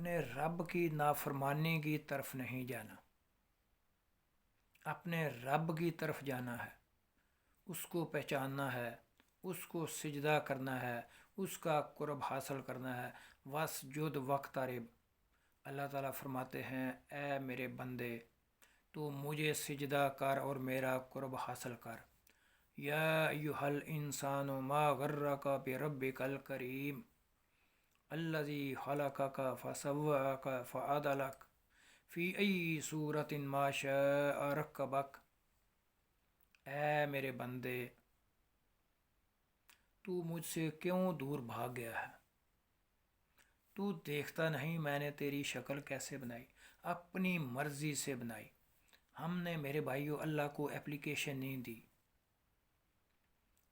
اپنے رب کی نافرمانی کی طرف نہیں جانا، اپنے رب کی طرف جانا ہے، اس کو پہچاننا ہے، اس کو سجدہ کرنا ہے، اس کا قرب حاصل کرنا ہے۔ وَاسْجُدْ وَاقْتَرِب، اللہ تعالیٰ فرماتے ہیں اے میرے بندے تو مجھے سجدہ کر اور میرا قرب حاصل کر۔ یا ایھا الانسان ما غرک بربک الکریم الذی خلقک فسواک فعدلک فی ای صورت ما شاء رکبک۔ اے میرے بندے تو مجھ سے کیوں دور بھاگ گیا ہے؟ تو دیکھتا نہیں میں نے تیری شکل کیسے بنائی؟ اپنی مرضی سے بنائی۔ ہم نے میرے بھائیو اللہ کو اپلیکیشن نہیں دی،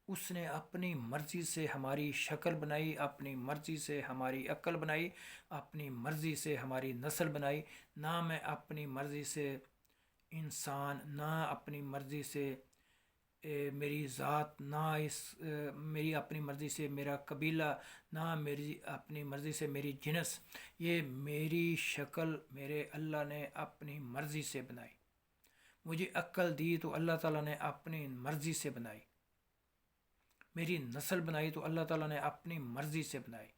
اس نے اپنی مرضی سے ہماری شکل بنائی، اپنی مرضی سے ہماری عقل بنائی، اپنی مرضی سے ہماری نسل بنائی۔ نہ میں اپنی مرضی سے انسان، نہ اپنی مرضی سے میری ذات، نہ میری اپنی مرضی سے میرا قبیلہ، نہ میری اپنی مرضی سے میری جنس۔ یہ میری شکل میرے اللہ نے اپنی مرضی سے بنائی۔ مجھے عقل دی تو اللہ تعالیٰ نے اپنی مرضی سے بنائی۔ میری نسل بنائی تو اللہ تعالیٰ نے اپنی مرضی سے بنائی۔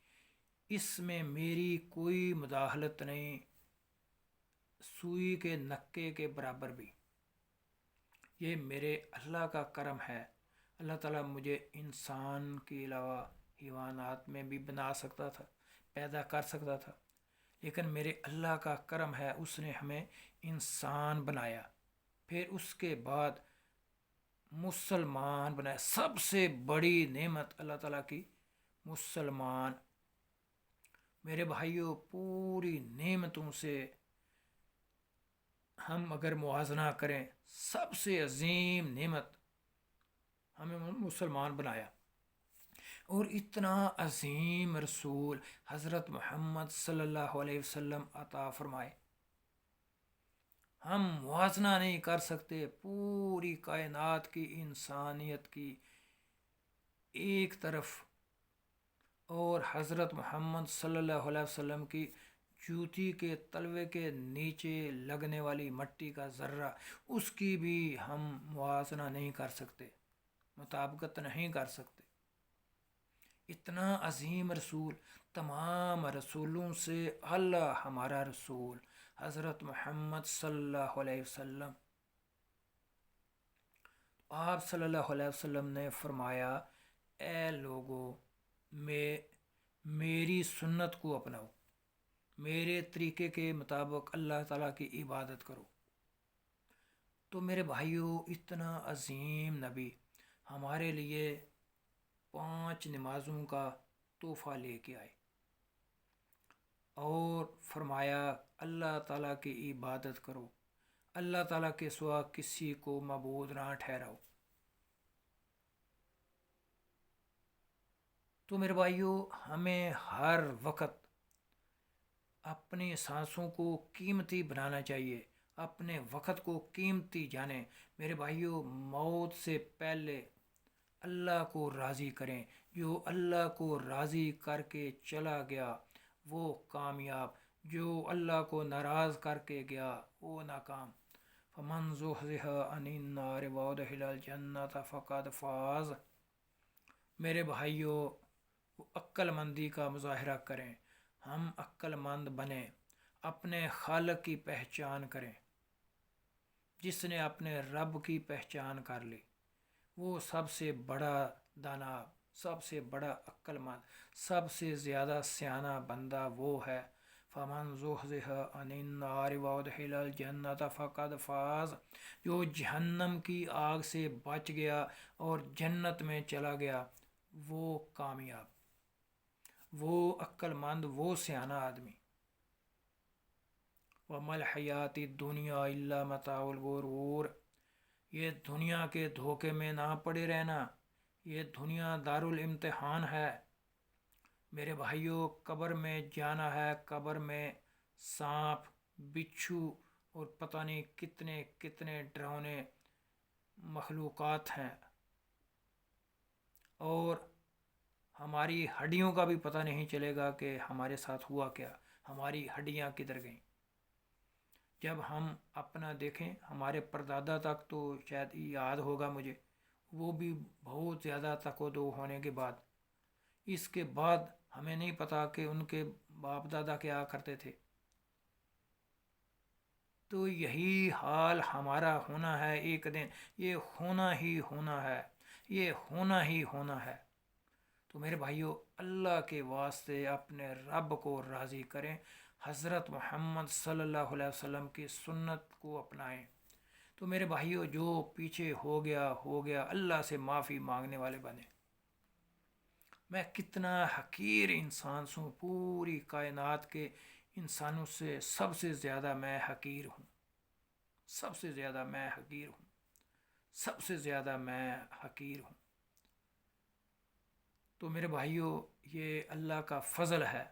اس میں میری کوئی مداخلت نہیں، سوئی کے نکے کے برابر بھی۔ یہ میرے اللہ کا کرم ہے۔ اللہ تعالیٰ مجھے انسان کے علاوہ حیوانات میں بھی بنا سکتا تھا، پیدا کر سکتا تھا، لیکن میرے اللہ کا کرم ہے، اس نے ہمیں انسان بنایا، پھر اس کے بعد مسلمان بنایا۔ سب سے بڑی نعمت اللہ تعالیٰ کی مسلمان۔ میرے بھائیوں پوری نعمتوں سے ہم اگر موازنہ کریں، سب سے عظیم نعمت ہمیں مسلمان بنایا، اور اتنا عظیم رسول حضرت محمد صلی اللہ علیہ وسلم عطا فرمائے۔ ہم موازنہ نہیں کر سکتے پوری کائنات کی انسانیت کی ایک طرف، اور حضرت محمد صلی اللہ علیہ وسلم کی جوتی کے تلوے کے نیچے لگنے والی مٹی کا ذرہ، اس کی بھی ہم موازنہ نہیں کر سکتے، مطابقت نہیں کر سکتے۔ اتنا عظیم رسول، تمام رسولوں سے اعلیٰ ہمارا رسول حضرت محمد صلی اللہ علیہ وسلم۔ آپ صلی اللہ علیہ وسلم نے فرمایا اے لوگو، میری سنت کو اپناؤ، میرے طریقے کے مطابق اللہ تعالیٰ کی عبادت کرو۔ تو میرے بھائیوں اتنا عظیم نبی ہمارے لیے 5 نمازوں کا تحفہ لے کے آئے، اور فرمایا اللہ تعالیٰ کی عبادت کرو، اللہ تعالیٰ کے سوا کسی کو معبود نہ ٹھہراؤ۔ تو میرے بھائیوں ہمیں ہر وقت اپنی سانسوں کو قیمتی بنانا چاہیے، اپنے وقت کو قیمتی جانیں۔ میرے بھائیوں موت سے پہلے اللہ کو راضی کریں۔ جو اللہ کو راضی کر کے چلا گیا وہ کامیاب، جو اللہ کو ناراض کر کے گیا وہ ناکام۔ فَمَنْ زُحْزِحَ عَنِ النَّارِ وَأُدْخِلَ الْجَنَّةَ فَقَدْ فَازَ۔ میرے بھائیوں عقل مندی کا مظاہرہ کریں، ہم عقل مند بنیں، اپنے خالق کی پہچان کریں۔ جس نے اپنے رب کی پہچان کر لی وہ سب سے بڑا دانا، سب سے بڑا عقل مند، سب سے زیادہ سیانہ بندہ وہ ہے۔ فَمَنْ زُحْزِحَ عَنِ النَّارِ وَأُدْخِلَ الْجَنَّةَ فَقَدْ فَازَ۔ جو جہنم کی آگ سے بچ گیا اور جنت میں چلا گیا وہ کامیاب، وہ عقل مند، وہ سیانہ آدمی۔ وَمَا الْحَيَاةُ الدُّنْيَا إِلَّا مَتَاعُ الْغُرُورِ۔ یہ دنیا کے دھوکے میں نہ پڑے رہنا، یہ دنیا دارالامتحان ہے۔ میرے بھائیوں قبر میں جانا ہے، قبر میں سانپ، بچھو اور پتہ نہیں کتنے کتنے ڈراؤنے مخلوقات ہیں، اور ہماری ہڈیوں کا بھی پتہ نہیں چلے گا کہ ہمارے ساتھ ہوا کیا، ہماری ہڈیاں کدھر گئیں؟ جب ہم اپنا دیکھیں، ہمارے پردادا تک تو شاید یاد ہوگا مجھے، وہ بھی بہت زیادہ تکو ہونے کے بعد، اس کے بعد ہمیں نہیں پتا کہ ان کے باپ دادا کیا کرتے تھے۔ تو یہی حال ہمارا ہونا ہے ایک دن، یہ ہونا ہی ہونا ہے، یہ ہونا ہی ہونا ہے۔ تو میرے بھائیو، اللہ کے واسطے اپنے رب کو راضی کریں، حضرت محمد صلی اللہ علیہ وسلم کی سنت کو اپنائیں۔ تو میرے بھائیو، جو پیچھے ہو گیا ہو گیا، اللہ سے معافی مانگنے والے بنے۔ میں کتنا حقیر انسان ہوں، پوری کائنات کے انسانوں سے سب سے زیادہ میں حقیر ہوں، سب سے زیادہ میں حقیر ہوں، سب سے زیادہ میں حقیر ہوں۔ تو میرے بھائیو، یہ اللہ کا فضل ہے،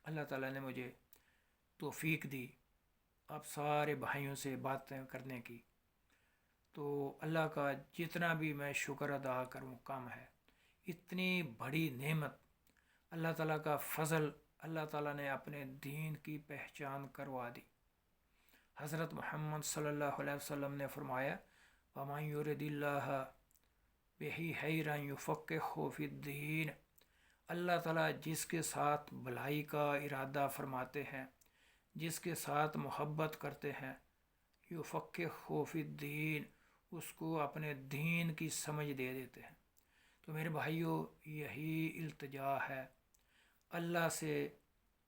اللہ تعالیٰ نے مجھے توفیق دی اب سارے بھائیوں سے باتیں کرنے کی۔ تو اللہ کا جتنا بھی میں شکر ادا کروں کم ہے، اتنی بڑی نعمت اللہ تعالیٰ کا فضل، اللہ تعالیٰ نے اپنے دین کی پہچان کروا دی۔ حضرت محمد صلی اللہ علیہ وسلم نے فرمایا، وَمَن يُرِدِ اللَّهَ بِهِ خَيْرًا يُفَقِّهْهُ فِي الدِّينِ، اللہ تعالیٰ جس کے ساتھ بھلائی کا ارادہ فرماتے ہیں، جس کے ساتھ محبت کرتے ہیں، یفقہہ فی الدین، اس کو اپنے دین کی سمجھ دے دیتے ہیں۔ تو میرے بھائیو، یہی التجا ہے، اللہ سے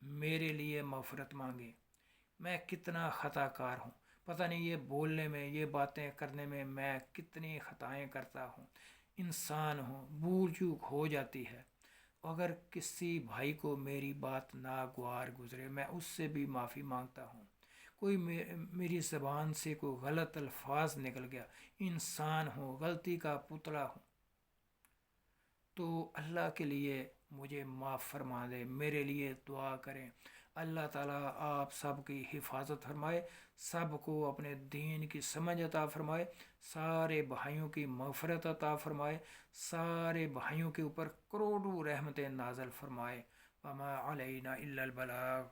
میرے لیے مغفرت مانگے۔ میں کتنا خطا کار ہوں، پتہ نہیں یہ بولنے میں، یہ باتیں کرنے میں کتنی خطائیں کرتا ہوں۔ انسان ہوں، بھول چوک ہو جاتی ہے۔ اگر کسی بھائی کو میری بات ناگوار گزرے، میں اس سے بھی معافی مانگتا ہوں۔ کوئی میری زبان سے کوئی غلط الفاظ نکل گیا، انسان ہوں، غلطی کا پتلا ہوں، تو اللہ کے لیے مجھے معاف فرما دے، میرے لیے دعا کریں۔ اللہ تعالیٰ آپ سب کی حفاظت فرمائے، سب کو اپنے دین کی سمجھ عطا فرمائے، سارے بھائیوں کی مغفرت عطا فرمائے، سارے بھائیوں کے اوپر کروڑوں رحمتیں نازل فرمائے۔ وما علینا الا البلاغ۔